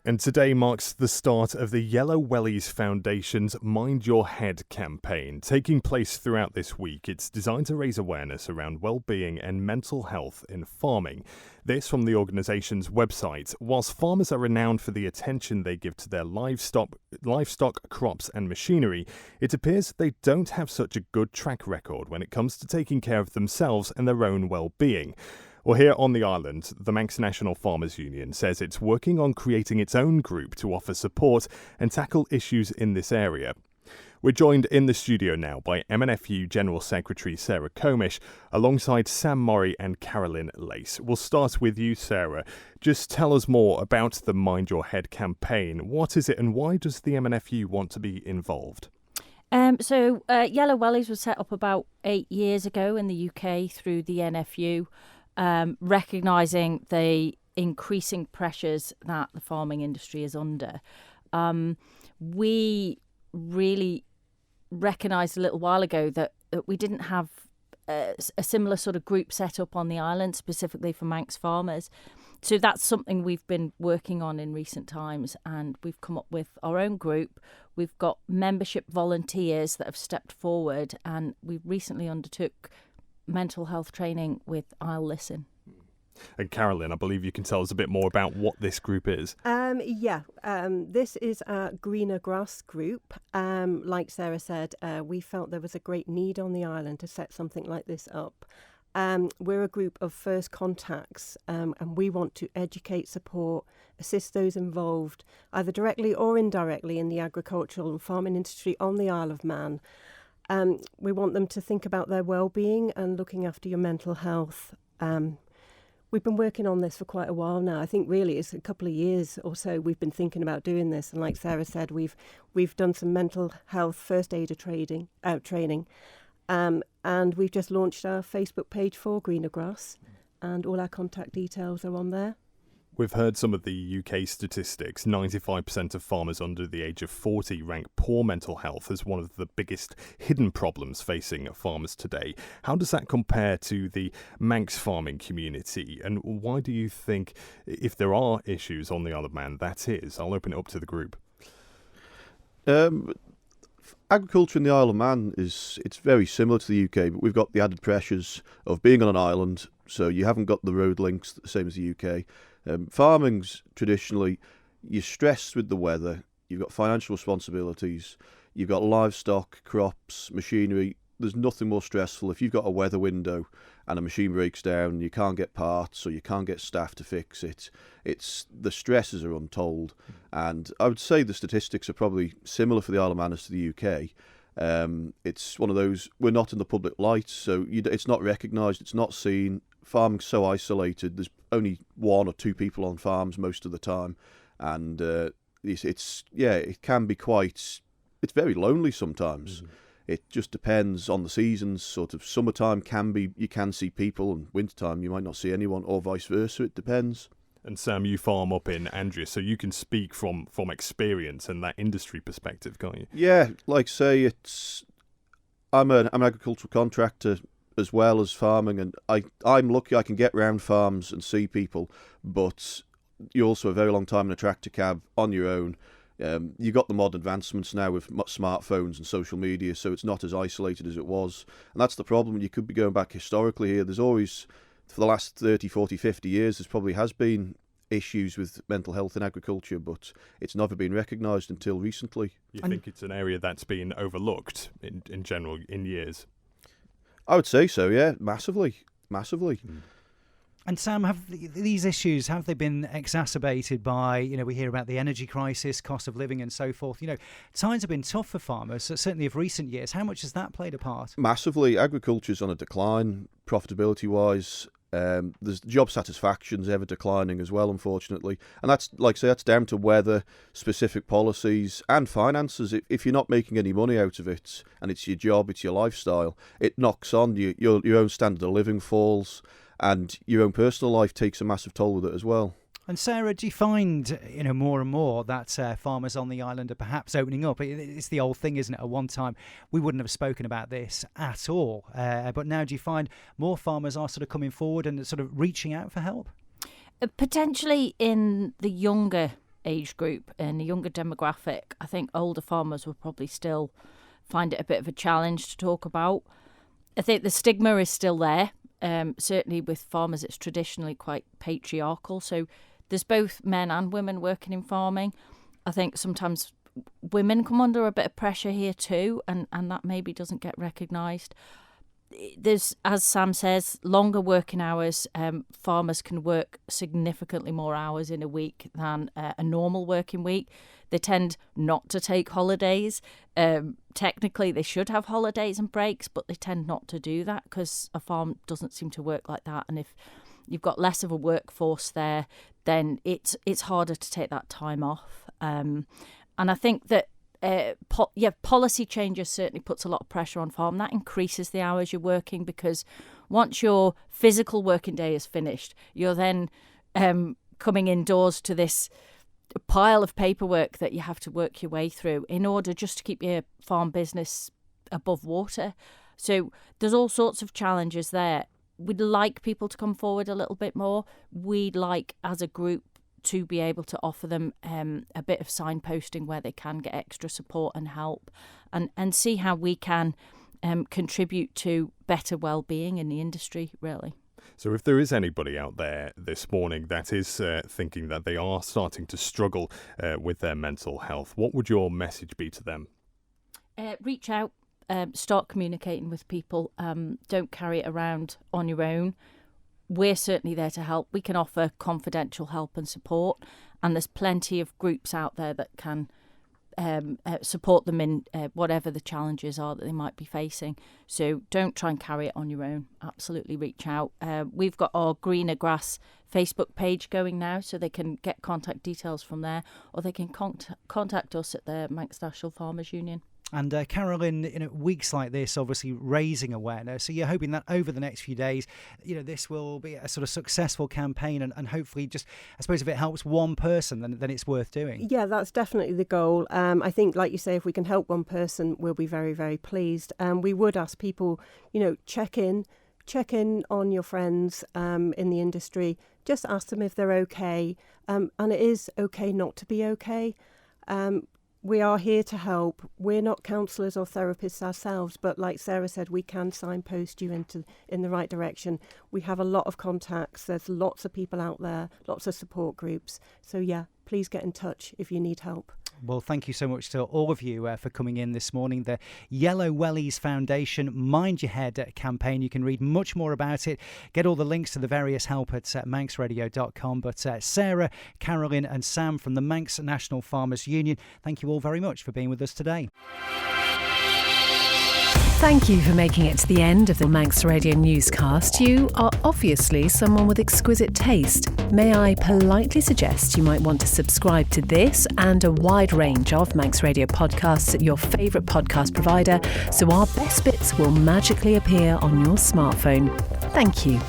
And today marks the start of the Yellow Wellies Foundation's Mind Your Head campaign, taking place throughout this week. It's designed to raise awareness around well-being and mental health in farming. This from the organisation's website. Whilst farmers are renowned for the attention they give to their livestock, crops and machinery, it appears they don't have such a good track record when it comes to taking care of themselves and their own well-being. Well, here on the island, the Manx National Farmers Union says it's working on creating its own group to offer support and tackle issues in this area. We're joined in the studio now by MNFU General Secretary Sarah Comish, alongside Sam Morrey and Carolyn Layce. We'll start with you, Sarah. Just tell us more about the Mind Your Head campaign. What is it and why does the MNFU want to be involved? Yellow Wellies was set up about 8 years ago in the UK through the NFU. Recognising the increasing pressures that the farming industry is under. We really recognised a little while ago that we didn't have a similar sort of group set up on the island, specifically for Manx farmers. So that's something we've been working on in recent times, and we've come up with our own group. We've got membership volunteers that have stepped forward, and we recently undertook mental health training with I'll Listen. And Carolyn, I believe you can tell us a bit more about what this group is. This is a greener grass group. Like Sarah said, we felt there was a great need on the island to set something like this up. We're a group of first contacts, and we want to educate, support, assist those involved, either directly or indirectly, in the agricultural and farming industry on the Isle of Man. We want them to think about their well-being and looking after your mental health. We've been working on this for quite a while now. I think really it's a couple of years or so we've been thinking about doing this. And like Sarah said, we've done some mental health first aider training, and we've just launched our Facebook page for Greener Grass, and all our contact details are on there. We've heard some of the UK statistics. 95% of farmers under the age of 40 rank poor mental health as one of the biggest hidden problems facing farmers today. How does that compare to the Manx farming community? And why do you think, if there are issues on the Isle of Man, that is? I'll open it up to the group. Agriculture in the Isle of Man it's very similar to the UK, but we've got the added pressures of being on an island, so you haven't got the road links the same as the UK. Farming's traditionally, you're stressed with the weather, you've got financial responsibilities, you've got livestock, crops, machinery. There's nothing more stressful. If you've got a weather window and a machine breaks down, you can't get parts or you can't get staff to fix it. The stresses are untold. And I would say the statistics are probably similar for the Isle of Man as to the UK. It's one of those, we're not in the public light, so it's not recognised, it's not seen. Farming's so isolated. There's only 1 or 2 people on farms most of the time, and it can be it's very lonely sometimes. It just depends on the seasons. Sort of summertime you can see people, and wintertime you might not see anyone, or vice versa. It depends. And Sam, you farm up in Andrea, so you can speak from experience and that industry perspective, can't you? Yeah, like say I'm an agricultural contractor as well as farming, and I'm lucky I can get round farms and see people, but you're also a very long time in a tractor cab on your own. You've got the modern advancements now with smartphones and social media, so it's not as isolated as it was. And that's the problem. You could be going back historically here. There's always, for the last 30, 40, 50 years, there probably has been issues with mental health in agriculture, but it's never been recognised until recently. You think it's an area that's been overlooked in general in years? I would say so, yeah, massively. And Sam, have these issues, have they been exacerbated by, we hear about the energy crisis, cost of living and so forth. Times have been tough for farmers, certainly of recent years. How much has that played a part? Massively. Agriculture's on a decline, profitability-wise. There's job satisfaction's ever declining as well, unfortunately. And that's, like I say, that's down to weather, specific policies and finances. If you're not making any money out of it and it's your job, it's your lifestyle, it knocks on. Your own standard of living falls and your own personal life takes a massive toll with it as well. And Sarah, do you find, more and more that farmers on the island are perhaps opening up? It's the old thing, isn't it? At one time, we wouldn't have spoken about this at all. But now do you find more farmers are sort of coming forward and sort of reaching out for help? Potentially in the younger age group. In the younger demographic, I think older farmers will probably still find it a bit of a challenge to talk about. I think the stigma is still there. Certainly with farmers, it's traditionally quite patriarchal. So there's both men and women working in farming. I think sometimes women come under a bit of pressure here too, and that maybe doesn't get recognised. There's, as Sam says, longer working hours. Farmers can work significantly more hours in a week than a normal working week. They tend not to take holidays. Technically, they should have holidays and breaks, but they tend not to do that because a farm doesn't seem to work like that. And if you've got less of a workforce there, then it's harder to take that time off. And I think that policy changes certainly puts a lot of pressure on farm. That increases the hours you're working because once your physical working day is finished, you're then coming indoors to this pile of paperwork that you have to work your way through in order just to keep your farm business above water. So there's all sorts of challenges there. We'd like people to come forward a little bit more. We'd like, as a group, to be able to offer them a bit of signposting where they can get extra support and help and see how we can contribute to better well-being in the industry, really. So if there is anybody out there this morning that is thinking that they are starting to struggle with their mental health, what would your message be to them? Reach out, start communicating with people. Don't carry it around on your own. We're certainly there to help. We can offer confidential help and support, and there's plenty of groups out there that can support them in whatever the challenges are that they might be facing. So don't try and carry it on your own. Absolutely reach out. We've got our Greener Grass Facebook page going now, so they can get contact details from there, or they can contact us at the Manx National Farmers Union. And Carolyn, weeks like this, obviously raising awareness. So you're hoping that over the next few days, this will be a sort of successful campaign, and hopefully, just I suppose if it helps one person, then it's worth doing. Yeah, that's definitely the goal. I think, like you say, if we can help one person, we'll be very, very pleased. We would ask people, check in on your friends in the industry. Just ask them if they're okay, and it is okay not to be okay. We are here to help. We're not counsellors or therapists ourselves, but like Sarah said, we can signpost you in the right direction. We have a lot of contacts. There's lots of people out there, lots of support groups. So yeah, please get in touch if you need help. Well, thank you so much to all of you for coming in this morning. The Yellow Wellies Foundation Mind Your Head campaign. You can read much more about it. Get all the links to the various help at manxradio.com. But Sarah, Carolyn and Sam from the Manx National Farmers Union, thank you all very much for being with us today. Thank you for making it to the end of the Manx Radio newscast. You are obviously someone with exquisite taste. May I politely suggest you might want to subscribe to this and a wide range of Manx Radio podcasts at your favourite podcast provider, so our best bits will magically appear on your smartphone. Thank you.